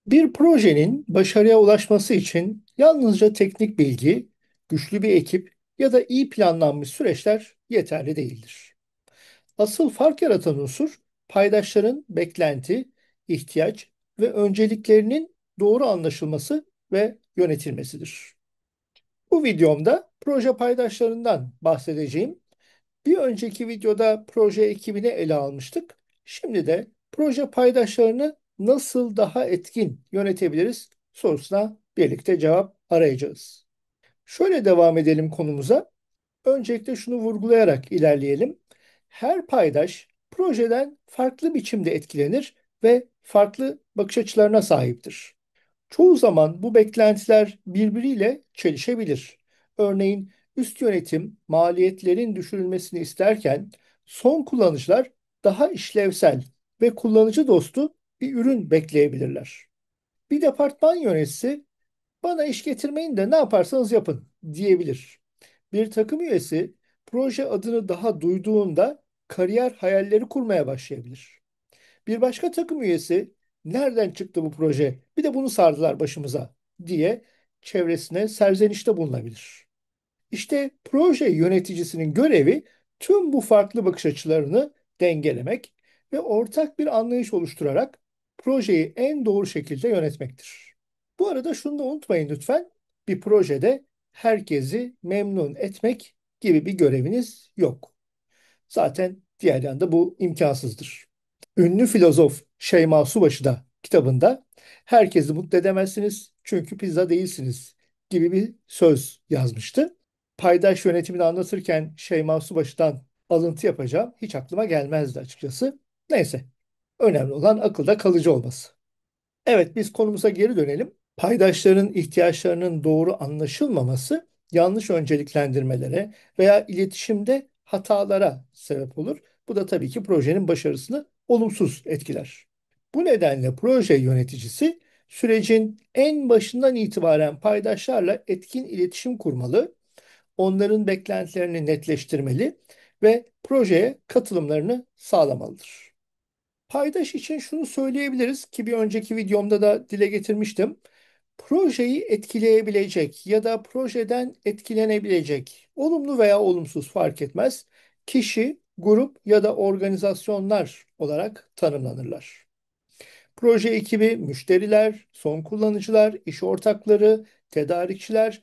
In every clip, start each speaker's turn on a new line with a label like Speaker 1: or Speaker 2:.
Speaker 1: Bir projenin başarıya ulaşması için yalnızca teknik bilgi, güçlü bir ekip ya da iyi planlanmış süreçler yeterli değildir. Asıl fark yaratan unsur paydaşların beklenti, ihtiyaç ve önceliklerinin doğru anlaşılması ve yönetilmesidir. Bu videomda proje paydaşlarından bahsedeceğim. Bir önceki videoda proje ekibini ele almıştık. Şimdi de proje paydaşlarını nasıl daha etkin yönetebiliriz sorusuna birlikte cevap arayacağız. Şöyle devam edelim konumuza. Öncelikle şunu vurgulayarak ilerleyelim. Her paydaş projeden farklı biçimde etkilenir ve farklı bakış açılarına sahiptir. Çoğu zaman bu beklentiler birbiriyle çelişebilir. Örneğin üst yönetim maliyetlerin düşürülmesini isterken son kullanıcılar daha işlevsel ve kullanıcı dostu bir ürün bekleyebilirler. Bir departman yöneticisi bana iş getirmeyin de ne yaparsanız yapın diyebilir. Bir takım üyesi proje adını daha duyduğunda kariyer hayalleri kurmaya başlayabilir. Bir başka takım üyesi nereden çıktı bu proje? Bir de bunu sardılar başımıza diye çevresine serzenişte bulunabilir. İşte proje yöneticisinin görevi tüm bu farklı bakış açılarını dengelemek ve ortak bir anlayış oluşturarak projeyi en doğru şekilde yönetmektir. Bu arada şunu da unutmayın lütfen. Bir projede herkesi memnun etmek gibi bir göreviniz yok. Zaten diğer yanda bu imkansızdır. Ünlü filozof Şeyma Subaşı da kitabında herkesi mutlu edemezsiniz çünkü pizza değilsiniz gibi bir söz yazmıştı. Paydaş yönetimini anlatırken Şeyma Subaşı'dan alıntı yapacağım hiç aklıma gelmezdi açıkçası. Neyse, önemli olan akılda kalıcı olması. Evet, biz konumuza geri dönelim. Paydaşların ihtiyaçlarının doğru anlaşılmaması yanlış önceliklendirmelere veya iletişimde hatalara sebep olur. Bu da tabii ki projenin başarısını olumsuz etkiler. Bu nedenle proje yöneticisi sürecin en başından itibaren paydaşlarla etkin iletişim kurmalı, onların beklentilerini netleştirmeli ve projeye katılımlarını sağlamalıdır. Paydaş için şunu söyleyebiliriz ki bir önceki videomda da dile getirmiştim. Projeyi etkileyebilecek ya da projeden etkilenebilecek, olumlu veya olumsuz fark etmez, kişi, grup ya da organizasyonlar olarak tanımlanırlar. Proje ekibi, müşteriler, son kullanıcılar, iş ortakları, tedarikçiler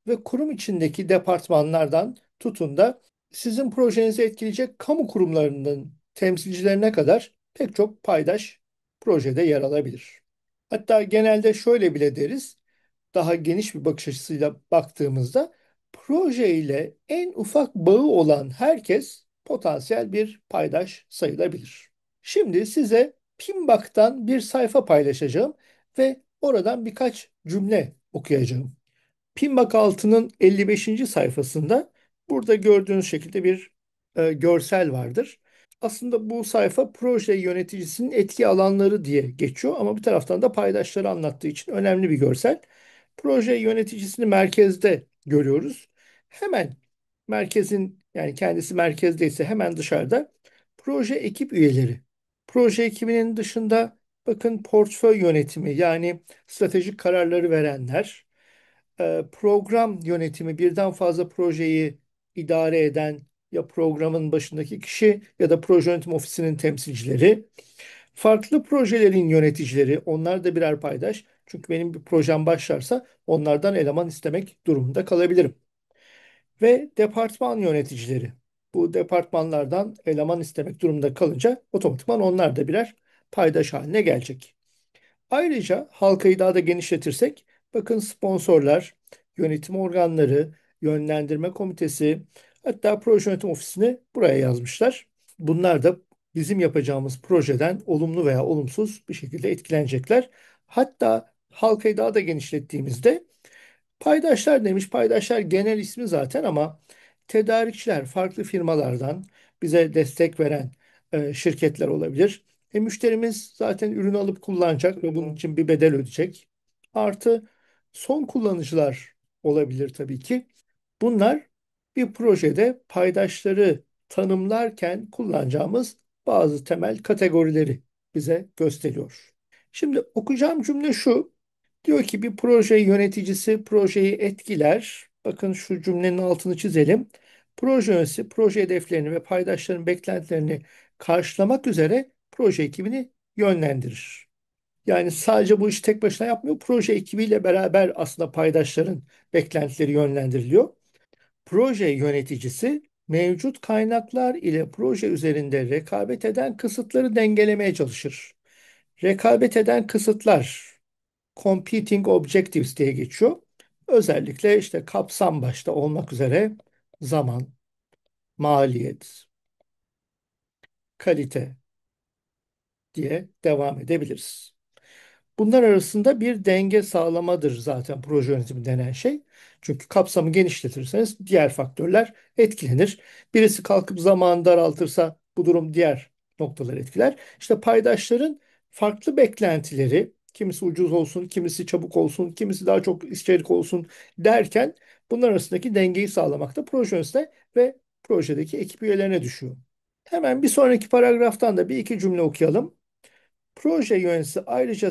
Speaker 1: ve kurum içindeki departmanlardan tutun da sizin projenizi etkileyecek kamu kurumlarının temsilcilerine kadar pek çok paydaş projede yer alabilir. Hatta genelde şöyle bile deriz, daha geniş bir bakış açısıyla baktığımızda proje ile en ufak bağı olan herkes potansiyel bir paydaş sayılabilir. Şimdi size Pimbak'tan bir sayfa paylaşacağım ve oradan birkaç cümle okuyacağım. Pimbak 6'nın 55. sayfasında burada gördüğünüz şekilde bir görsel vardır. Aslında bu sayfa proje yöneticisinin etki alanları diye geçiyor ama bir taraftan da paydaşları anlattığı için önemli bir görsel. Proje yöneticisini merkezde görüyoruz. Hemen merkezin yani kendisi merkezdeyse hemen dışarıda proje ekip üyeleri. Proje ekibinin dışında bakın portföy yönetimi yani stratejik kararları verenler, program yönetimi birden fazla projeyi idare eden ya programın başındaki kişi ya da proje yönetim ofisinin temsilcileri, farklı projelerin yöneticileri, onlar da birer paydaş. Çünkü benim bir projem başlarsa onlardan eleman istemek durumunda kalabilirim. Ve departman yöneticileri. Bu departmanlardan eleman istemek durumunda kalınca otomatikman onlar da birer paydaş haline gelecek. Ayrıca halkayı daha da genişletirsek, bakın sponsorlar, yönetim organları, yönlendirme komitesi, hatta proje yönetim ofisini buraya yazmışlar. Bunlar da bizim yapacağımız projeden olumlu veya olumsuz bir şekilde etkilenecekler. Hatta halkayı daha da genişlettiğimizde paydaşlar demiş. Paydaşlar genel ismi zaten ama tedarikçiler farklı firmalardan bize destek veren şirketler olabilir. Müşterimiz zaten ürün alıp kullanacak ve bunun için bir bedel ödeyecek. Artı son kullanıcılar olabilir tabii ki. Bunlar bir projede paydaşları tanımlarken kullanacağımız bazı temel kategorileri bize gösteriyor. Şimdi okuyacağım cümle şu. Diyor ki bir proje yöneticisi projeyi etkiler. Bakın şu cümlenin altını çizelim. Proje yöneticisi proje hedeflerini ve paydaşların beklentilerini karşılamak üzere proje ekibini yönlendirir. Yani sadece bu işi tek başına yapmıyor. Proje ekibiyle beraber aslında paydaşların beklentileri yönlendiriliyor. Proje yöneticisi mevcut kaynaklar ile proje üzerinde rekabet eden kısıtları dengelemeye çalışır. Rekabet eden kısıtlar, competing objectives diye geçiyor. Özellikle işte kapsam başta olmak üzere zaman, maliyet, kalite diye devam edebiliriz. Bunlar arasında bir denge sağlamadır zaten proje yönetimi denen şey. Çünkü kapsamı genişletirseniz diğer faktörler etkilenir. Birisi kalkıp zamanı daraltırsa bu durum diğer noktaları etkiler. İşte paydaşların farklı beklentileri, kimisi ucuz olsun, kimisi çabuk olsun, kimisi daha çok içerik olsun derken bunlar arasındaki dengeyi sağlamakta proje yöneticisi ve projedeki ekip üyelerine düşüyor. Hemen bir sonraki paragraftan da bir iki cümle okuyalım. Proje yöneticisi ayrıca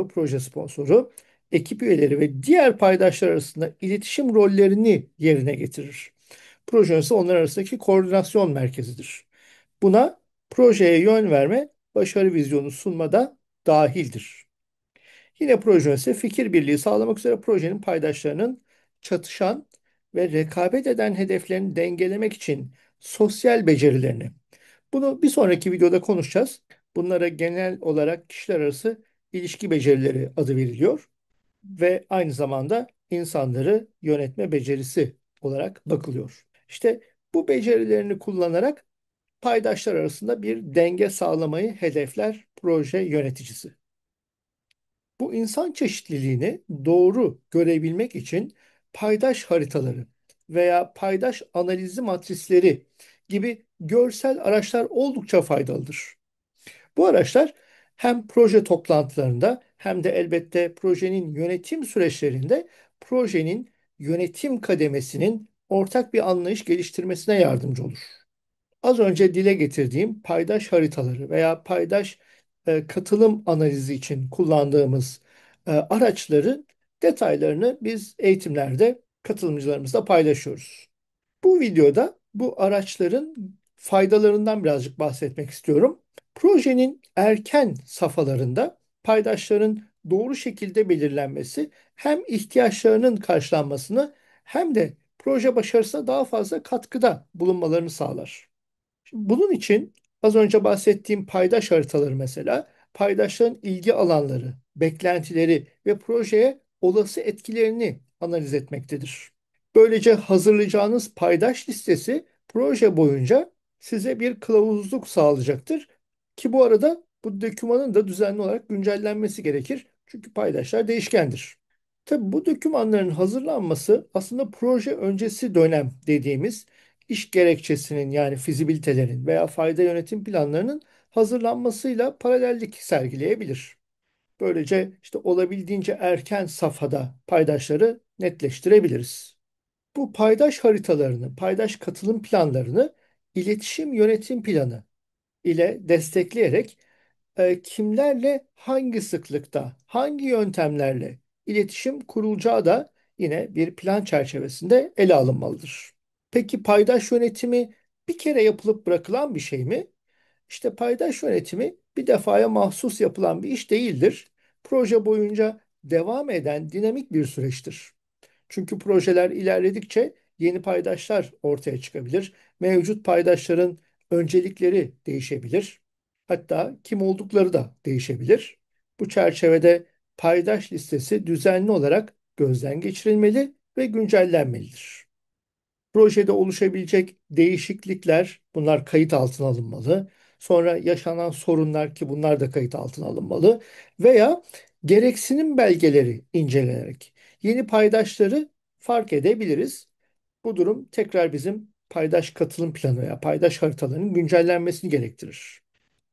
Speaker 1: proje sponsoru, ekip üyeleri ve diğer paydaşlar arasında iletişim rollerini yerine getirir. Proje yöneticisi onlar arasındaki koordinasyon merkezidir. Buna projeye yön verme, başarı vizyonu sunma da dahildir. Yine proje yöneticisi fikir birliği sağlamak üzere projenin paydaşlarının çatışan ve rekabet eden hedeflerini dengelemek için sosyal becerilerini, bunu bir sonraki videoda konuşacağız. Bunlara genel olarak kişiler arası ilişki becerileri adı veriliyor ve aynı zamanda insanları yönetme becerisi olarak bakılıyor. İşte bu becerilerini kullanarak paydaşlar arasında bir denge sağlamayı hedefler proje yöneticisi. Bu insan çeşitliliğini doğru görebilmek için paydaş haritaları veya paydaş analizi matrisleri gibi görsel araçlar oldukça faydalıdır. Bu araçlar hem proje toplantılarında hem de elbette projenin yönetim süreçlerinde projenin yönetim kademesinin ortak bir anlayış geliştirmesine yardımcı olur. Az önce dile getirdiğim paydaş haritaları veya paydaş katılım analizi için kullandığımız araçları detaylarını biz eğitimlerde katılımcılarımızla paylaşıyoruz. Bu videoda bu araçların faydalarından birazcık bahsetmek istiyorum. Projenin erken safhalarında paydaşların doğru şekilde belirlenmesi hem ihtiyaçlarının karşılanmasını hem de proje başarısına daha fazla katkıda bulunmalarını sağlar. Bunun için az önce bahsettiğim paydaş haritaları mesela paydaşların ilgi alanları, beklentileri ve projeye olası etkilerini analiz etmektedir. Böylece hazırlayacağınız paydaş listesi proje boyunca size bir kılavuzluk sağlayacaktır. Ki bu arada bu dokümanın da düzenli olarak güncellenmesi gerekir. Çünkü paydaşlar değişkendir. Tabii bu dokümanların hazırlanması aslında proje öncesi dönem dediğimiz iş gerekçesinin yani fizibilitelerin veya fayda yönetim planlarının hazırlanmasıyla paralellik sergileyebilir. Böylece işte olabildiğince erken safhada paydaşları netleştirebiliriz. Bu paydaş haritalarını, paydaş katılım planlarını iletişim yönetim planı ile destekleyerek kimlerle hangi sıklıkta, hangi yöntemlerle iletişim kurulacağı da yine bir plan çerçevesinde ele alınmalıdır. Peki paydaş yönetimi bir kere yapılıp bırakılan bir şey mi? İşte paydaş yönetimi bir defaya mahsus yapılan bir iş değildir. Proje boyunca devam eden dinamik bir süreçtir. Çünkü projeler ilerledikçe yeni paydaşlar ortaya çıkabilir. Mevcut paydaşların öncelikleri değişebilir. Hatta kim oldukları da değişebilir. Bu çerçevede paydaş listesi düzenli olarak gözden geçirilmeli ve güncellenmelidir. Projede oluşabilecek değişiklikler, bunlar kayıt altına alınmalı. Sonra yaşanan sorunlar ki bunlar da kayıt altına alınmalı. Veya gereksinim belgeleri incelenerek yeni paydaşları fark edebiliriz. Bu durum tekrar bizim paydaş katılım planı veya paydaş haritalarının güncellenmesini gerektirir.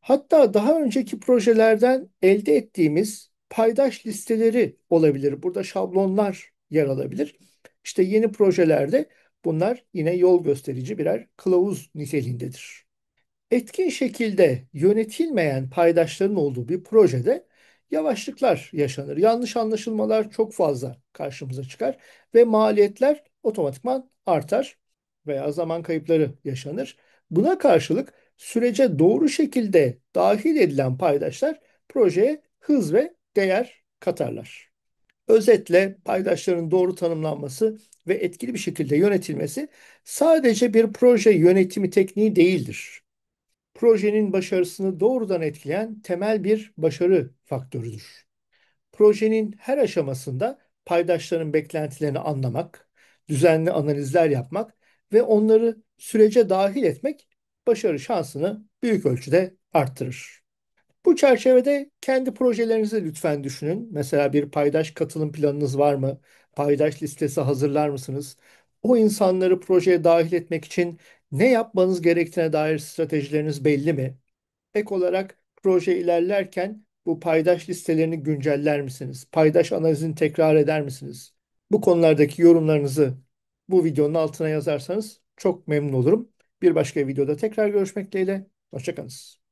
Speaker 1: Hatta daha önceki projelerden elde ettiğimiz paydaş listeleri olabilir. Burada şablonlar yer alabilir. İşte yeni projelerde bunlar yine yol gösterici birer kılavuz niteliğindedir. Etkin şekilde yönetilmeyen paydaşların olduğu bir projede yavaşlıklar yaşanır. Yanlış anlaşılmalar çok fazla karşımıza çıkar ve maliyetler otomatikman artar veya zaman kayıpları yaşanır. Buna karşılık sürece doğru şekilde dahil edilen paydaşlar projeye hız ve değer katarlar. Özetle paydaşların doğru tanımlanması ve etkili bir şekilde yönetilmesi sadece bir proje yönetimi tekniği değildir. Projenin başarısını doğrudan etkileyen temel bir başarı faktörüdür. Projenin her aşamasında paydaşların beklentilerini anlamak, düzenli analizler yapmak ve onları sürece dahil etmek başarı şansını büyük ölçüde arttırır. Bu çerçevede kendi projelerinizi lütfen düşünün. Mesela bir paydaş katılım planınız var mı? Paydaş listesi hazırlar mısınız? O insanları projeye dahil etmek için ne yapmanız gerektiğine dair stratejileriniz belli mi? Ek olarak proje ilerlerken bu paydaş listelerini günceller misiniz? Paydaş analizini tekrar eder misiniz? Bu konulardaki yorumlarınızı bu videonun altına yazarsanız çok memnun olurum. Bir başka videoda tekrar görüşmek dileğiyle. Hoşça kalın.